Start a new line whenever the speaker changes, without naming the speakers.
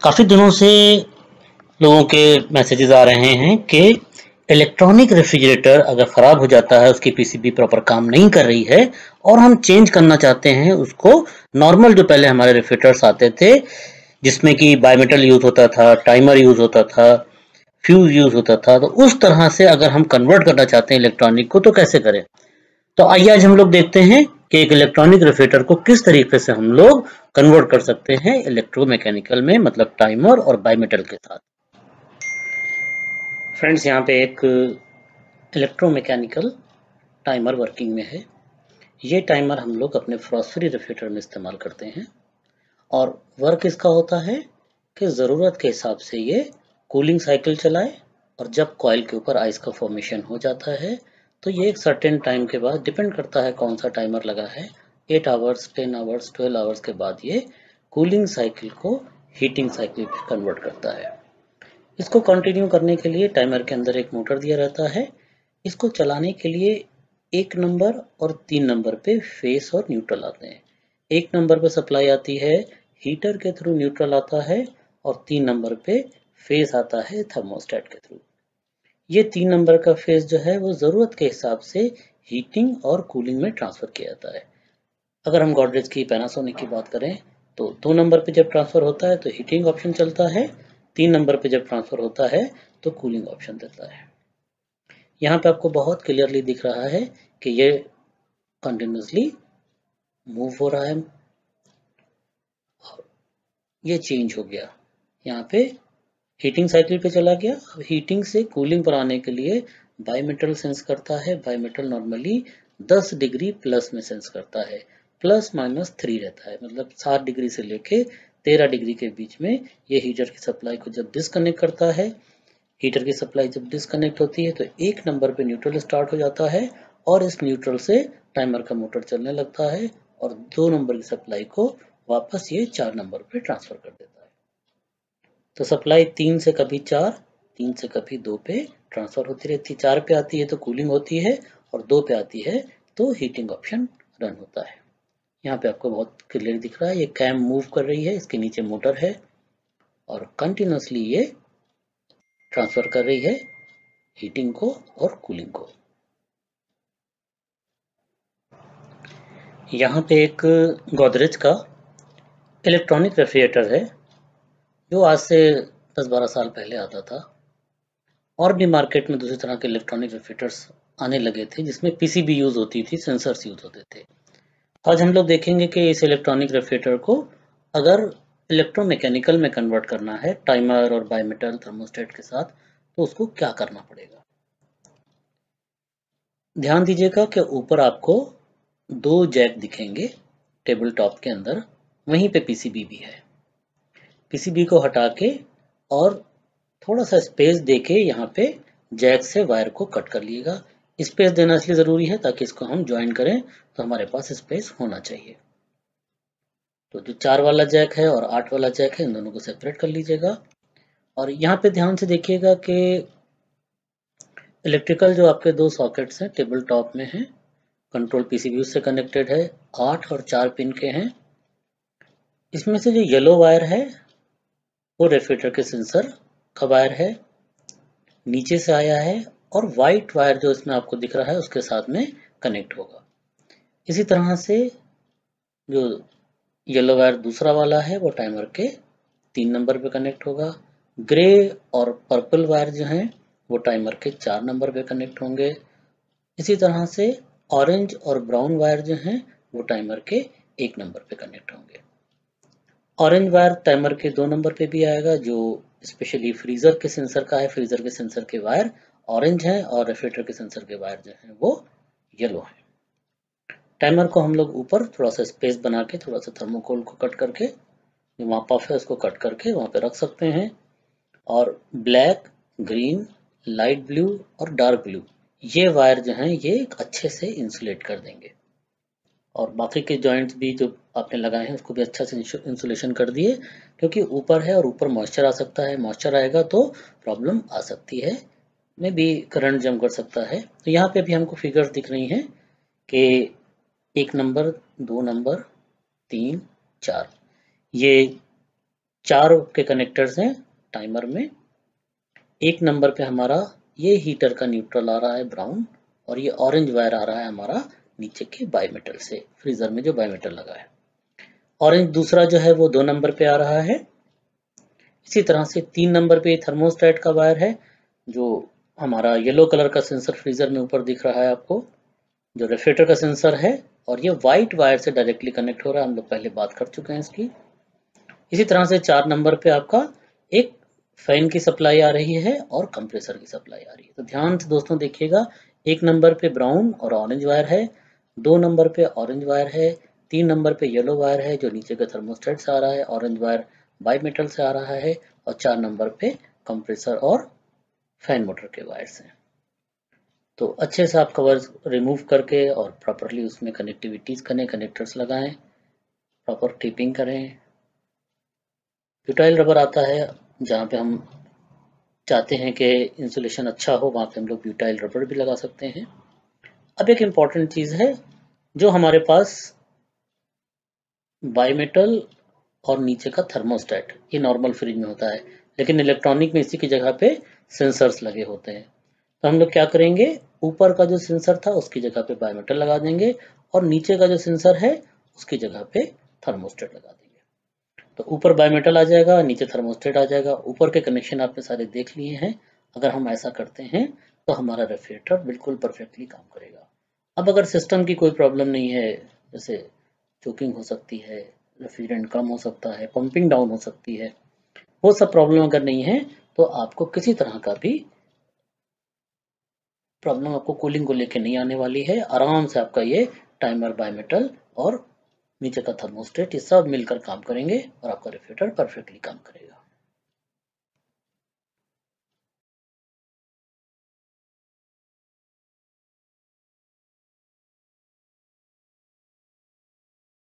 काफ़ी दिनों से लोगों के मैसेजेस आ रहे हैं कि इलेक्ट्रॉनिक रेफ्रिजरेटर अगर ख़राब हो जाता है, उसकी पीसीबी प्रॉपर काम नहीं कर रही है और हम चेंज करना चाहते हैं उसको नॉर्मल जो पहले हमारे रेफ्रिजरेटर्स आते थे, जिसमें कि बायमेटल यूज़ होता था, टाइमर यूज़ होता था, फ्यूज़ यूज़ होता था, तो उस तरह से अगर हम कन्वर्ट करना चाहते हैं इलेक्ट्रॉनिक को तो कैसे करें? तो आइए आज हम लोग देखते हैं कि एक इलेक्ट्रॉनिक रेफ्रिजरेटर को किस तरीके से हम लोग कन्वर्ट कर सकते हैं इलेक्ट्रोमैकेनिकल में, मतलब टाइमर और बायमेटल के साथ। फ्रेंड्स, यहाँ पे एक इलेक्ट्रोमैकेनिकल टाइमर वर्किंग में है। ये टाइमर हम लोग अपने फ्रॉस्ट फ्री रेफ्रिजरेटर में इस्तेमाल करते हैं और वर्क इसका होता है कि ज़रूरत के हिसाब से ये कूलिंग साइकिल चलाए और जब कॉइल के ऊपर आइस का फॉर्मेशन हो जाता है तो ये एक सर्टेन टाइम के बाद, डिपेंड करता है कौन सा टाइमर लगा है, 8 आवर्स, 10 आवर्स, 12 आवर्स के बाद ये कूलिंग साइकिल को हीटिंग साइकिल में कन्वर्ट करता है। इसको कंटिन्यू करने के लिए टाइमर के अंदर एक मोटर दिया रहता है। इसको चलाने के लिए 1 नंबर और 3 नंबर पे फेस और न्यूट्रल आते हैं। 1 नंबर पे सप्लाई आती है, हीटर के थ्रू न्यूट्रल आता है और 3 नंबर पे फेस आता है थर्मोस्टेट के थ्रू। ये 3 नंबर का फेस जो है वो ज़रूरत के हिसाब से हीटिंग और कूलिंग में ट्रांसफ़र किया जाता है। अगर हम गॉडरेज की, पैनासोनिक की बात करें तो 2 नंबर पे जब ट्रांसफ़र होता है तो हीटिंग ऑप्शन चलता है, 3 नंबर पे जब ट्रांसफ़र होता है तो कूलिंग ऑप्शन देता है। यहाँ पे आपको बहुत क्लियरली दिख रहा है कि ये कंटिन्यूसली मूव हो रहा है। ये चेंज हो गया, यहाँ पे हीटिंग साइकिल पे चला गया। अब हीटिंग से कूलिंग पर आने के लिए बायमेटल सेंस करता है। बायमेटल नॉर्मली 10 डिग्री प्लस में सेंस करता है, प्लस माइनस 3 रहता है, मतलब 7 डिग्री से लेके 13 डिग्री के बीच में ये हीटर की सप्लाई को जब डिस्कनेक्ट करता है, हीटर की सप्लाई जब डिस्कनेक्ट होती है तो 1 नंबर पे न्यूट्रल स्टार्ट हो जाता है और इस न्यूट्रल से टाइमर का मोटर चलने लगता है और 2 नंबर की सप्लाई को वापस ये 4 नंबर पे ट्रांसफर कर देता है। तो सप्लाई 3 से कभी 4, 3 से कभी 2 पे ट्रांसफर होती रहती है। 4 पे आती है तो कूलिंग होती है और 2 पे आती है तो हीटिंग ऑप्शन रन होता है। यहाँ पे आपको बहुत क्लियर दिख रहा है, ये कैम मूव कर रही है, इसके नीचे मोटर है और कंटिन्यूसली ये ट्रांसफर कर रही है हीटिंग को और कूलिंग को। यहाँ पे एक गोदरेज का इलेक्ट्रॉनिक रेफ्रिजरेटर है जो आज से 10-12 साल पहले आता था और भी मार्केट में दूसरी तरह के इलेक्ट्रॉनिक रेफ्रिजरेटर्स आने लगे थे जिसमें पीसीबी यूज़ होती थी, सेंसर्स यूज़ होते थे। आज हम लोग देखेंगे कि इस इलेक्ट्रॉनिक रेफ्रिजरेटर को अगर इलेक्ट्रोमैकेनिकल में कन्वर्ट करना है टाइमर और बायमेटल थर्मोस्टेट के साथ तो उसको क्या करना पड़ेगा। ध्यान दीजिएगा कि ऊपर आपको 2 जैक दिखेंगे टेबल टॉप के अंदर, वहीं पे पीसीबी भी है। पीसीबी को हटा के और थोड़ा सा स्पेस देके यहाँ पे जैक से वायर को कट कर लिएगा। स्पेस देना इसलिए ज़रूरी है ताकि इसको हम ज्वाइन करें तो हमारे पास स्पेस होना चाहिए। तो जो 4 वाला जैक है और 8 वाला जैक है, इन दोनों को सेपरेट कर लीजिएगा। और यहाँ पे ध्यान से देखिएगा कि इलेक्ट्रिकल जो आपके 2 सॉकेट्स हैं टेबल टॉप में हैं, कंट्रोल पीसीबी उससे कनेक्टेड है, 8 और 4 पिन के हैं। इसमें से जो येलो वायर है वो रेफ्रिजरेटर के सेंसर का वायर है, नीचे से आया है, और वाइट वायर जो इसमें आपको दिख रहा है उसके साथ में कनेक्ट होगा। इसी तरह से जो येलो वायर दूसरा वाला है वो टाइमर के 3 नंबर पे कनेक्ट होगा। ग्रे और पर्पल वायर जो हैं वो टाइमर के 4 नंबर पे कनेक्ट होंगे। इसी तरह से ऑरेंज और ब्राउन वायर जो हैं वो टाइमर के 1 नंबर पे कनेक्ट होंगे। ऑरेंज वायर टाइमर के 2 नंबर पे भी आएगा, जो स्पेशली फ्रीजर के सेंसर का है। फ्रीजर के सेंसर के वायर ऑरेंज हैं और रेफ्रिजरेटर के सेंसर के वायर जो हैं वो येलो हैं। टाइमर को हम लोग ऊपर थोड़ा सा स्पेस बना के, थोड़ा सा थर्मोकोल को कट करके, जो माप ऑफ है उसको कट करके वहाँ पे रख सकते हैं। और ब्लैक, ग्रीन, लाइट ब्लू और डार्क ब्लू ये वायर जो हैं ये अच्छे से इंसुलेट कर देंगे। और बाकी के जॉइंट्स भी जो आपने लगाए हैं उसको भी अच्छा से इंसुलेशन कर दिए, क्योंकि ऊपर है और ऊपर मॉइस्चर आ सकता है। मॉइस्चर आएगा तो प्रॉब्लम आ सकती है, में भी करंट जम कर सकता है। तो यहाँ पे भी हमको फिगर्स दिख रही हैं कि 1 नंबर, 2 नंबर, 3, 4, ये 4 के कनेक्टर्स हैं टाइमर में। 1 नंबर पे हमारा ये हीटर का न्यूट्रल आ रहा है ब्राउन, और ये ऑरेंज वायर आ रहा है हमारा नीचे के बाईमेटल से, फ्रीजर में जो बाईमेटल लगा है। ऑरेंज दूसरा जो है वो 2 नंबर पे आ रहा है। इसी तरह से 3 नंबर पे थर्मोस्टेट का वायर है, जो हमारा येलो कलर का सेंसर फ्रीजर में ऊपर दिख रहा है आपको, जो रेफ्रिजरेटर का सेंसर है, और ये व्हाइट वायर से डायरेक्टली कनेक्ट हो रहा है, हम लोग पहले बात कर चुके हैं इसकी। इसी तरह से 4 नंबर पे आपका एक फैन की सप्लाई आ रही है और कंप्रेसर की सप्लाई आ रही है। तो ध्यान से दोस्तों देखिएगा, 1 नंबर पे ब्राउन और ऑरेंज वायर है, 2 नंबर पे ऑरेंज वायर है, 3 नंबर पे येलो वायर है जो नीचे के थर्मोस्टेट से आ रहा है, ऑरेंज वायर बाईमेटल से आ रहा है, और 4 नंबर पे कंप्रेसर और फैन मोटर के वायर्स हैं। तो अच्छे से आप कवर रिमूव करके और प्रॉपरली उसमें कनेक्टिविटीज करें, कनेक्टर्स लगाएं, प्रॉपर टिपिंग करें। ब्यूटाइल रबर आता है, जहाँ पे हम चाहते हैं कि इंसुलेशन अच्छा हो वहाँ पे हम लोग ब्यूटाइल रबर भी लगा सकते हैं। अब एक इम्पॉर्टेंट चीज़ है, जो हमारे पास बाईमेटल और नीचे का थर्मोस्टेट ये नॉर्मल फ्रिज में होता है, लेकिन इलेक्ट्रॉनिक में इसी की जगह पे सेंसर्स लगे होते हैं। तो हम लोग क्या करेंगे, ऊपर का जो सेंसर था उसकी जगह पे बायोमीटर लगा देंगे, और नीचे का जो सेंसर है उसकी जगह पे थर्मोस्टेट लगा देंगे। तो ऊपर बायोमेटल आ जाएगा, नीचे थर्मोस्टेट आ जाएगा। ऊपर के कनेक्शन आपने सारे देख लिए हैं। अगर हम ऐसा करते हैं तो हमारा रेफ्रिजरेटर बिल्कुल परफेक्टली काम करेगा। अब अगर सिस्टम की कोई प्रॉब्लम नहीं है, जैसे चोकिंग हो सकती है, रेफ्रिजरेंट कम हो सकता है, पंपिंग डाउन हो सकती है, वो सब प्रॉब्लम अगर नहीं है, तो आपको किसी तरह का भी प्रॉब्लम आपको कूलिंग को लेके नहीं आने वाली है। आराम से आपका ये टाइमर, बायोमेटल और नीचे का थर्मोस्टेट ये सब मिलकर काम करेंगे और आपका रेफ्रिजरेटर परफेक्टली काम करेगा।